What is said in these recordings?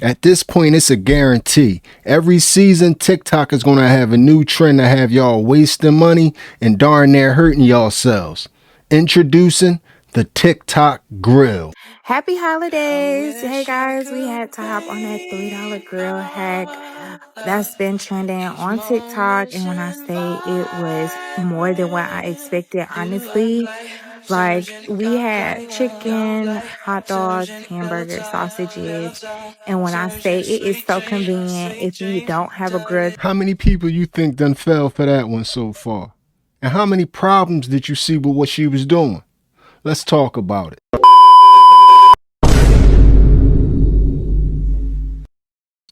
At this point, it's a guarantee. Every season, TikTok is going to have a new trend to have y'all wasting money and darn near hurting y'allselves. Introducing the Tik Tok Grill. Happy holidays. Hey guys, we had to hop on that $3 grill hack that's been trending on TikTok. And when I say it was more than what I expected, honestly, like we had chicken, hot dogs, hamburgers, sausages. And when I say it is so convenient, if you don't have a grill. How many people you think done fell for that one so far? And how many problems did you see with what she was doing? Let's talk about it.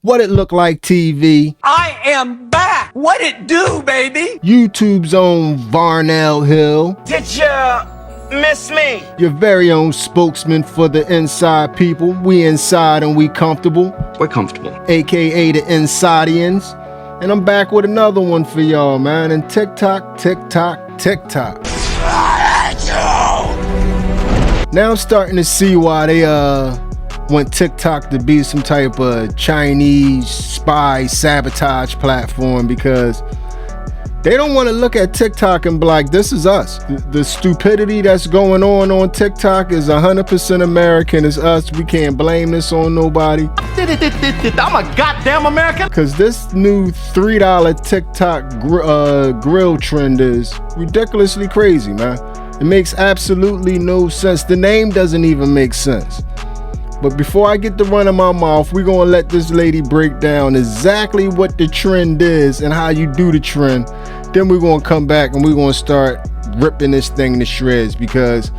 What it look like, TV? I am back! What it do, baby? YouTube's own Varnell Hill. Did ya miss me? Your very own spokesman for the inside people. We inside and we comfortable. We're comfortable. AKA the Insidians. And I'm back with another one for y'all, man. And TikTok, TikTok, TikTok. Now I'm starting to see why they want TikTok to be some type of Chinese spy sabotage platform, because they don't want to look at TikTok and be like, this is us. The stupidity that's going on TikTok is 100% American. It's us. We can't blame this on nobody. I'm a goddamn American. Because this new $3 TikTok grill trend is ridiculously crazy, man. It makes absolutely no sense. The name doesn't even make sense. But before I get to running my mouth, we're going to let this lady break down exactly what the trend is and how you do the trend. Then we're going to come back and we're going to start ripping this thing to shreds, because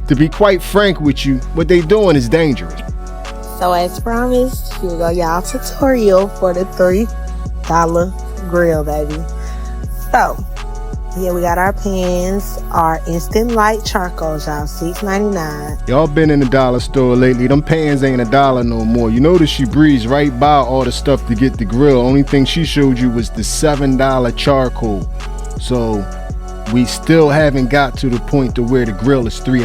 to be quite frank with you, what they doing is dangerous. So as promised, here go y'all tutorial for the $3 grill, baby. So here we got our pans, our instant light charcoals, y'all, $6.99. Y'all been in the dollar store lately. Them pans ain't $1 no more. You notice she breezed right by all the stuff to get the grill. Only thing she showed you was the $7 charcoal. So we still haven't got to the point to where the grill is $3.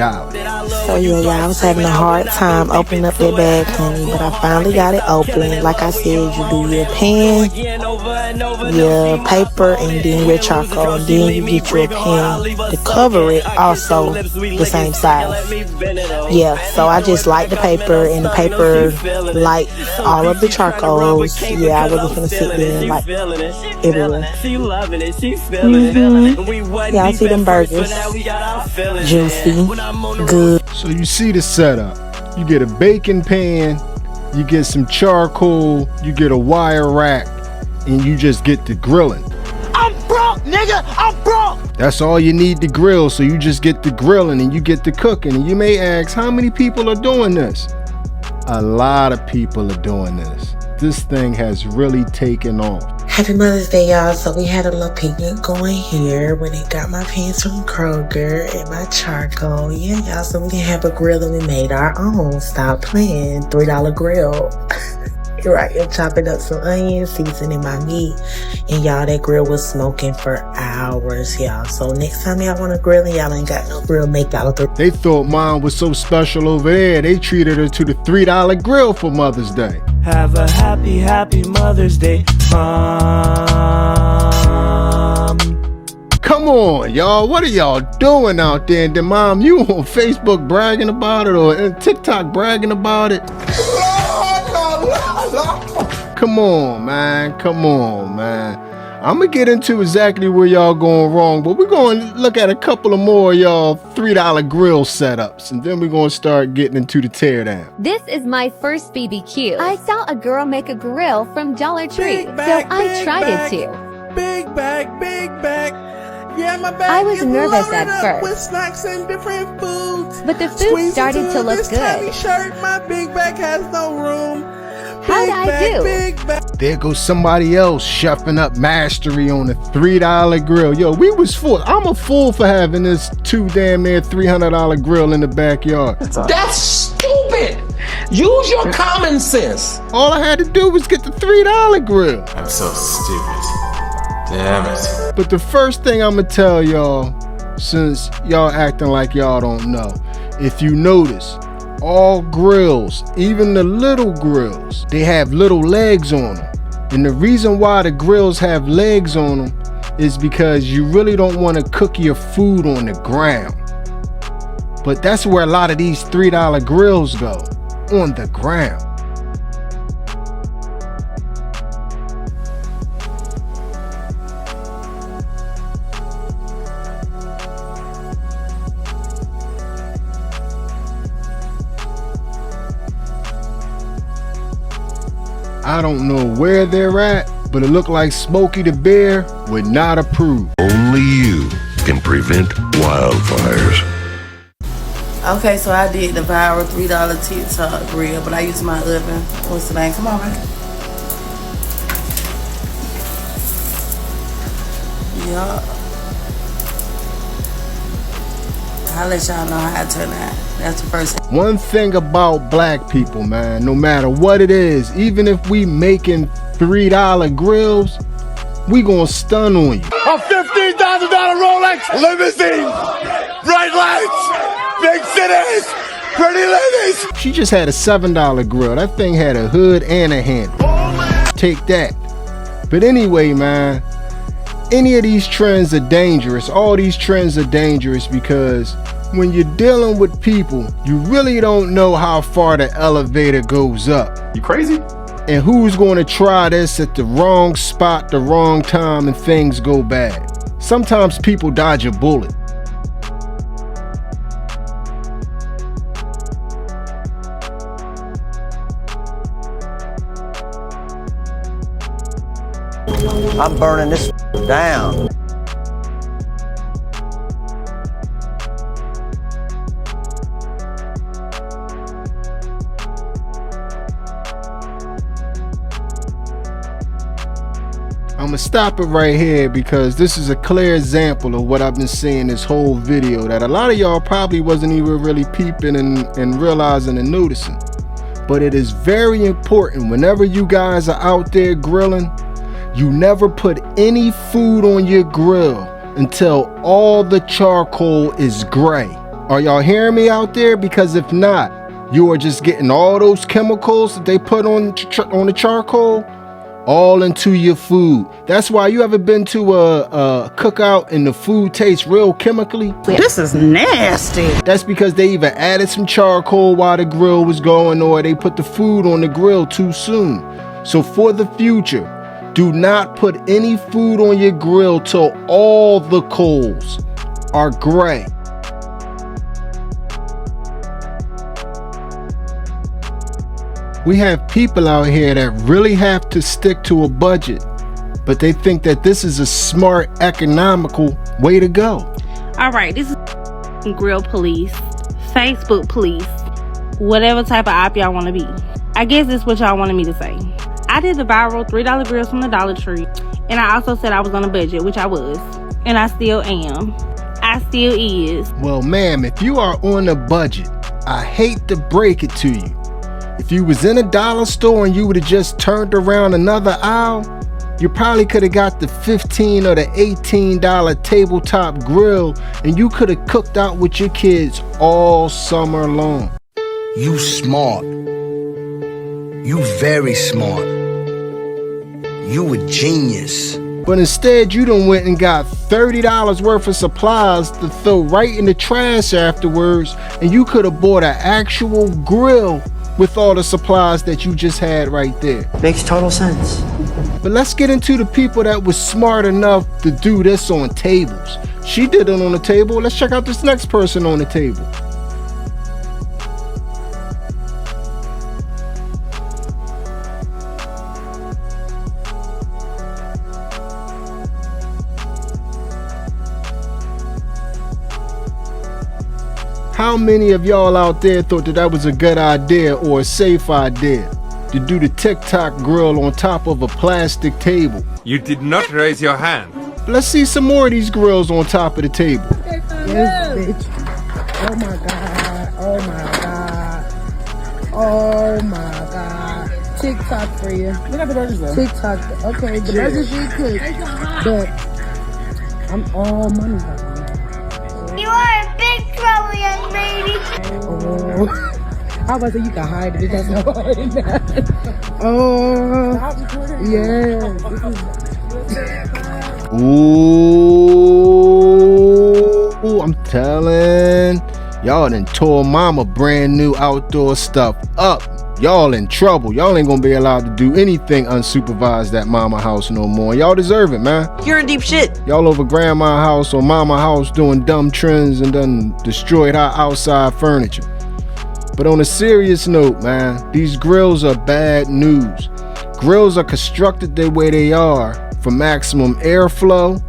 So yeah, y'all, I was having a hard time opening up that bag, honey, but I finally got it open. Like I said, you do your pan, your paper, and then your charcoal, and then you get your pan to cover it, also the same size. Yeah, so I just light the paper, and the paper lights all of the charcoals. Yeah, I wasn't gonna sit there and light everywhere. Y'all see them burgers? Juicy, good. So you see the setup. You get a baking pan, you get some charcoal, you get a wire rack, and you just get the grilling. I'm broke, nigga! I'm broke! That's all you need to grill, so you just get the grilling and you get the cooking. And you may ask, how many people are doing this? A lot of people are doing this. This thing has really taken off. Happy Mother's Day, y'all. So we had a little picnic going here when they got my pans from Kroger and my charcoal. Yeah, y'all, so we can have a grill and we made our own. Stop playing. $3 grill. Here I am chopping up some onions, seasoning my meat. And y'all, that grill was smoking for hours, y'all. So next time y'all want to grill and y'all ain't got no grill, make y'all a They thought mine was so special over there, they treated her to the $3 grill for Mother's Day. Have a happy, happy Mother's Day, Mom. Come on, y'all. What are y'all doing out there? And then, Mom, you on Facebook bragging about it, or TikTok bragging about it? Come on, man. Come on, man. I'm going to get into exactly where y'all going wrong, but we're going to look at a couple of more y'all $3 grill setups, and then we're going to start getting into the teardown. This is my first BBQ. I saw a girl make a grill from Dollar Tree, so I tried it too. Big bag, big bag. Yeah, my bag I was is nervous loaded at up first, with snacks and different foods. but the food started to look this tiny good. shirt, my big bag has no room. How'd I do? Big bag. There goes somebody else chefing up mastery on a $3 grill. Yo, we was full. I'm a fool for having this damn near $300 grill in the backyard. That's stupid! Use your common sense. All I had to do was get the $3 grill. I'm so stupid. Damn it. But the first thing I'm gonna tell y'all, since y'all acting like y'all don't know, if you notice, All grills, even the little grills, they have little legs on them. And the reason why the grills have legs on them is because you really don't want to cook your food on the ground. But that's where a lot of these $3 grills go, on the ground. I don't know where they're at, but it looked like Smokey the Bear would not approve. Only you can prevent wildfires. Okay, so I did the viral $3 Tik Tok Grill, but I used my oven. What's the name? Come on, man. Yup. I'll let y'all know how I turn out. That's the first thing. One thing about black people, man, no matter what it is, even if we making $3 grills, we gonna stun on you. A $15,000 Rolex limousine, bright lights, big cities, pretty ladies. She just had a $7 grill. That thing had a hood and a handle. Take that. But anyway, man, any of these trends are dangerous. All these trends are dangerous because when you're dealing with people, you really don't know how far the elevator goes up. You crazy? And who's going to try this at the wrong spot, the wrong time, and things go bad. Sometimes people dodge a bullet. I'm burning this down. I'm gonna stop it right here because this is a clear example of what I've been saying this whole video that a lot of y'all probably wasn't even really peeping and realizing and noticing. But it is very important whenever you guys are out there grilling, you never put any food on your grill until all the charcoal is gray. Are y'all hearing me out there? Because if not, you are just getting all those chemicals that they put on the charcoal all into your food. That's why you ever been to a cookout and the food tastes real chemically? This is nasty. That's because they either added some charcoal while the grill was going or they put the food on the grill too soon. So for the future, do not put any food on your grill till all the coals are gray. We have people out here that really have to stick to a budget, but they think that this is a smart, economical way to go. All right, this is grill police, Facebook police, whatever type of op y'all want to be. I guess that's what y'all wanted me to say. I did the viral $3 grills from the Dollar Tree, and I also said I was on a budget, which I was, and I still am. I still is. Well, ma'am, if you are on a budget, I hate to break it to you. If you was in a dollar store and you would have just turned around another aisle, you probably could have got the $15 or the $18 tabletop grill and you could have cooked out with your kids all summer long. You smart. You very smart. You a genius. But instead you done went and got $30 worth of supplies to throw right in the trash afterwards, and you could have bought an actual grill with all the supplies that you just had right there. Makes total sense. But let's get into the people that was smart enough to do this on tables. She did it on the table. Let's check out this next person on the table. How many of y'all out there thought that that was a good idea or a safe idea to do the Tik Tok Grill on top of a plastic table? You did not raise your hand. Let's see some more of these grills on top of the table. Yes, bitch. Oh my God. Oh my God. Oh my God. Tik Tok for you. Look at the burgers though. Tik Tok. Okay, the burgers you cook. But I'm all money right now. You are in big trouble, young lady. Oh. I was about to say you can hide it. That's no hiding that. Oh, yeah. Ooh, I'm telling y'all done tore mama brand new outdoor stuff up. Y'all in trouble. Y'all ain't gonna be allowed to do anything unsupervised at mama house no more. Y'all deserve it, man. You're in deep shit. Y'all over grandma house or mama house doing dumb trends and done destroyed our outside furniture. But on a serious note, man, these grills are bad news. Grills are constructed the way they are for maximum airflow,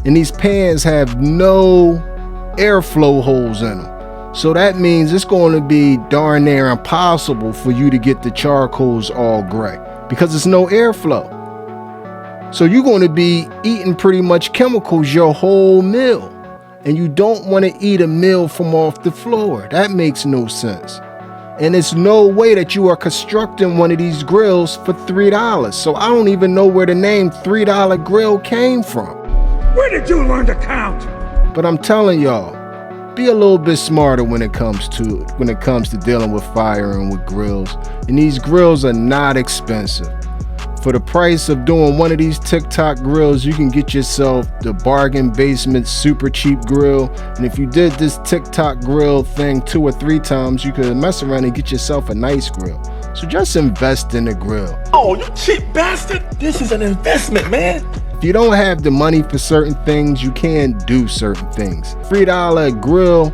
and these pans have no airflow holes in them. So that means it's going to be darn near impossible for you to get the charcoals all gray because there's no airflow. So you're going to be eating pretty much chemicals your whole meal. And you don't want to eat a meal from off the floor. That makes no sense. And it's no way that you are constructing one of these grills for $3. So I don't even know where the name $3 grill came from. Where did you learn to count? But I'm telling y'all, be a little bit smarter when it comes to dealing with fire and with grills. And these grills are not expensive. For the price of doing one of these Tik Tok grills, you can get yourself the bargain basement super cheap grill. And if you did this Tik Tok grill thing 2 or 3 times, you could mess around and get yourself a nice grill. So just invest in the grill. Oh, you cheap bastard. This is an investment, man. If you don't have the money for certain things, you can do certain things. $3 grill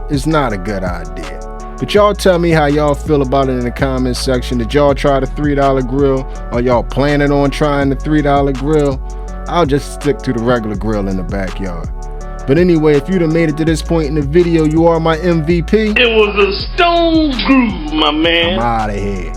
is not a good idea. But y'all tell me how y'all feel about it in the comment section. Did y'all try the $3 grill? Are y'all planning on trying the $3 grill? I'll just stick to the regular grill in the backyard. But anyway, if you done made it to this point in the video, you are my MVP. It was a stone groove, my man. I'm out of here.